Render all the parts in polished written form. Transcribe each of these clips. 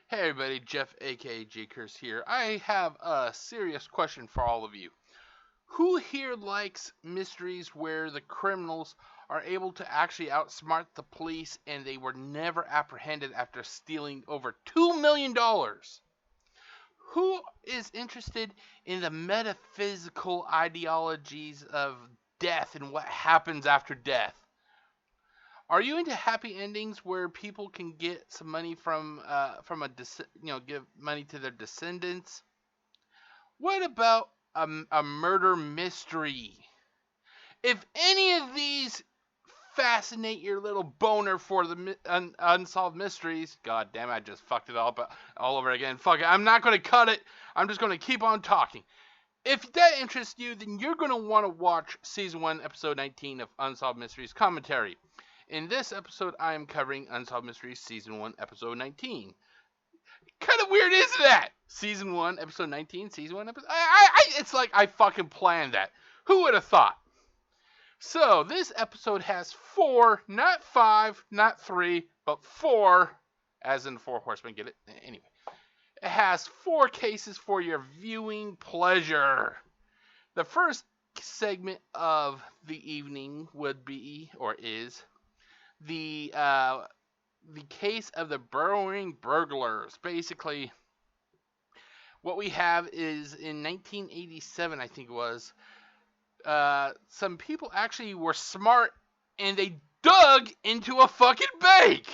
Hey everybody, Jeff aka GCurse here. I have a serious question for all of you. Who here likes mysteries where the criminals are able to actually outsmart the police and they were never apprehended after stealing over $2 million? Who is interested in the metaphysical ideologies of death and what happens after death? Are you into happy endings where people can get some money from give money to their descendants? What about a murder mystery? If any of these fascinate your little boner for the unsolved mysteries, god damn it, I just fucked it all over again. Fuck it, I'm not gonna cut it. I'm just gonna keep on talking. If that interests you, then you're gonna want to watch season 1, episode 19 of Unsolved Mysteries commentary. In this episode, I am covering Unsolved Mysteries Season 1, Episode 19. Kind of weird, isn't that? Season 1, Episode 19, Season 1, Episode... it's like I fucking planned that. Who would have thought? So, this episode has 4, not 5, not 3, but 4, as in 4 horsemen, get it? Anyway. It has 4 cases for your viewing pleasure. The first segment of the evening would be, or is, the case of the Burrowing Burglars. Basically, what we have is in 1987, I think it was, some people actually were smart and they dug into a fucking bank.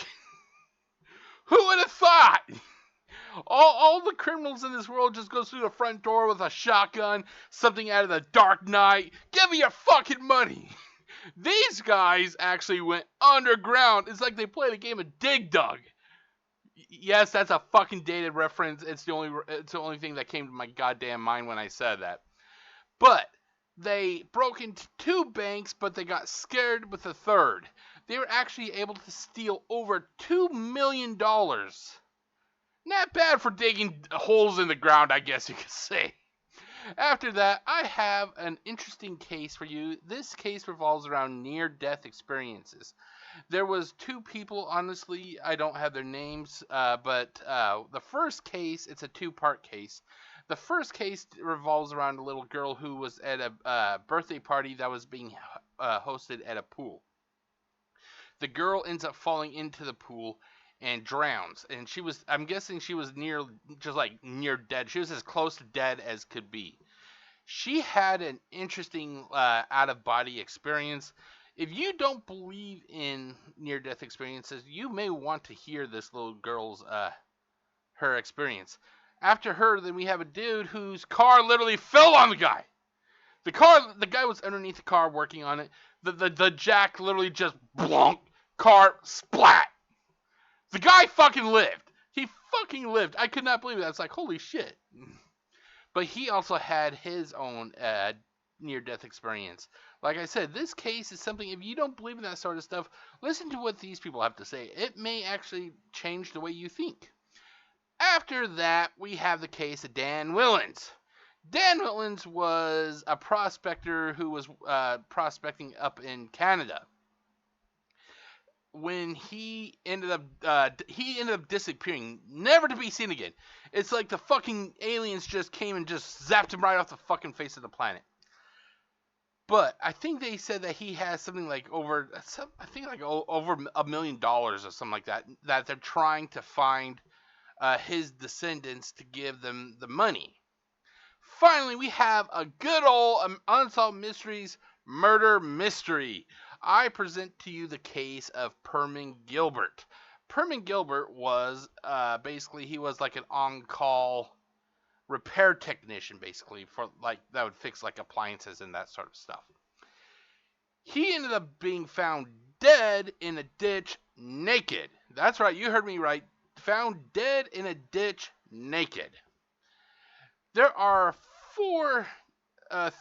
Who would have thought? All the criminals in this world just goes through the front door with a shotgun, something out of the Dark Knight. Give me your fucking money. These guys actually went underground. It's like they played a game of Dig Dug. Yes, that's a fucking dated reference. It's the only thing that came to my goddamn mind when I said that. But they broke into 2 banks, but they got scared with the third. They were actually able to steal over $2 million. Not bad for digging holes in the ground, I guess you could say. After that, I have an interesting case for you. This case revolves around near-death experiences. There was 2 people, honestly, I don't have their names, but the first case, it's a 2-part case. The first case revolves around a little girl who was at a birthday party that was being hosted at a pool. The girl ends up falling into the pool and drowns, and I'm guessing she was near dead. She was as close to dead as could be. She had an interesting out-of-body experience. If you don't believe in near-death experiences, you may want to hear this little girl's her experience. After her, then we have a dude whose car literally fell on the guy. The guy was underneath the car working on it. The jack literally just blonk, car splat. The guy fucking lived. He fucking lived. I could not believe it. I was like, holy shit. But he also had his own near-death experience. Like I said, this case is something, if you don't believe in that sort of stuff, listen to what these people have to say. It may actually change the way you think. After that, we have the case of Dan Willens. Dan Willens was a prospector who was prospecting up in Canada. When he ended up disappearing, never to be seen again. It's like the fucking aliens just came and just zapped him right off the fucking face of the planet. But I think they said that he has something like over $1 million or something like that they're trying to find his descendants to give them the money. Finally, we have a good old Unsolved Mysteries murder mystery. I present to you the case of Perman Gilbert. Perman Gilbert was basically, he was like an on-call repair technician, basically, for like that would fix like appliances and that sort of stuff. He ended up being found dead in a ditch naked. That's right, you heard me right. Found dead in a ditch naked. There are 4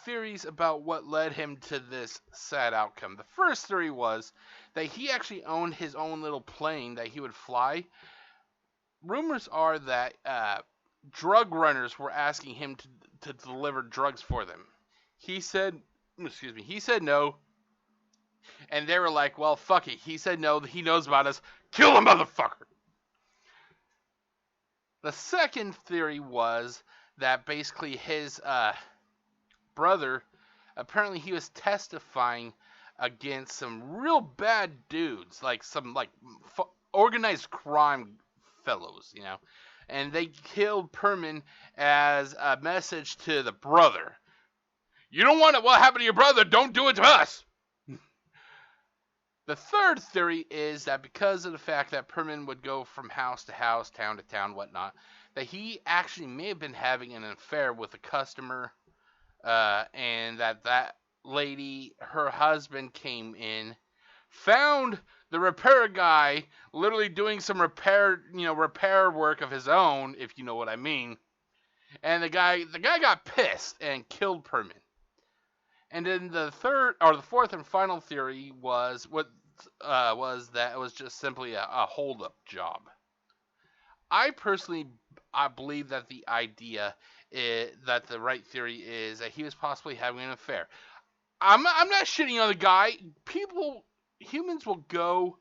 theories about what led him to this sad outcome. The first theory was that he actually owned his own little plane that he would fly. Rumors are that drug runners were asking him to deliver drugs for them. He said no. And they were like, well, fuck it. He said no. He knows about us. Kill the motherfucker. The second theory was that basically his brother, apparently he was testifying against some real bad dudes, like some organized crime fellows, and they killed Perman as a message to the brother. You don't want what happened to your brother, don't do it to us. The third theory is that because of the fact that Perman would go from house to house, town to town, whatnot, that he actually may have been having an affair with a customer, and that lady, her husband, came in, found the repair guy literally doing some repair work of his own, if you know what I mean, and the guy got pissed and killed Perman. And then the fourth and final theory was that it was just simply a hold-up job. I personally believe that the right theory is that he was possibly having an affair. I'm not shitting on the guy. Humans will go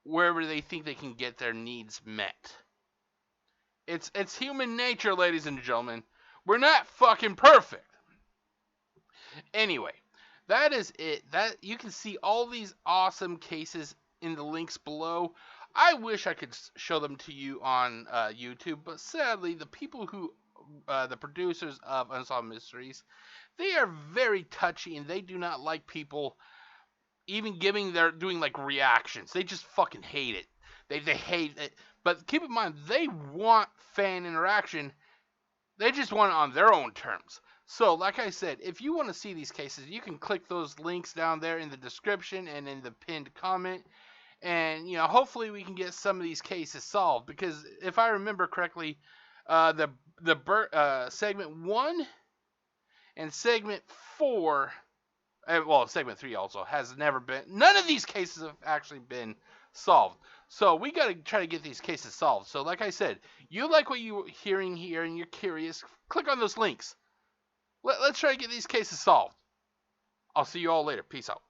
wherever they think they can get their needs met. It's human nature, ladies and gentlemen. We're not fucking perfect. Anyway, that is it. That you can see all these awesome cases in the links below. I wish I could show them to you on YouTube, but sadly, the people the producers of Unsolved Mysteries, they are very touchy and they do not like people even doing like reactions. They just fucking hate it. They hate it. But keep in mind, they want fan interaction. They just want it on their own terms. So, like I said, if you want to see these cases, you can click those links down there in the description and in the pinned comment. And, hopefully we can get some of these cases solved. Because if I remember correctly, segment 1 and segment 4, segment 3 also, has never been... None of these cases have actually been solved. So we got to try to get these cases solved. So, like I said, you like what you're hearing here and you're curious, click on those links. Let's try to get these cases solved. I'll see you all later. Peace out.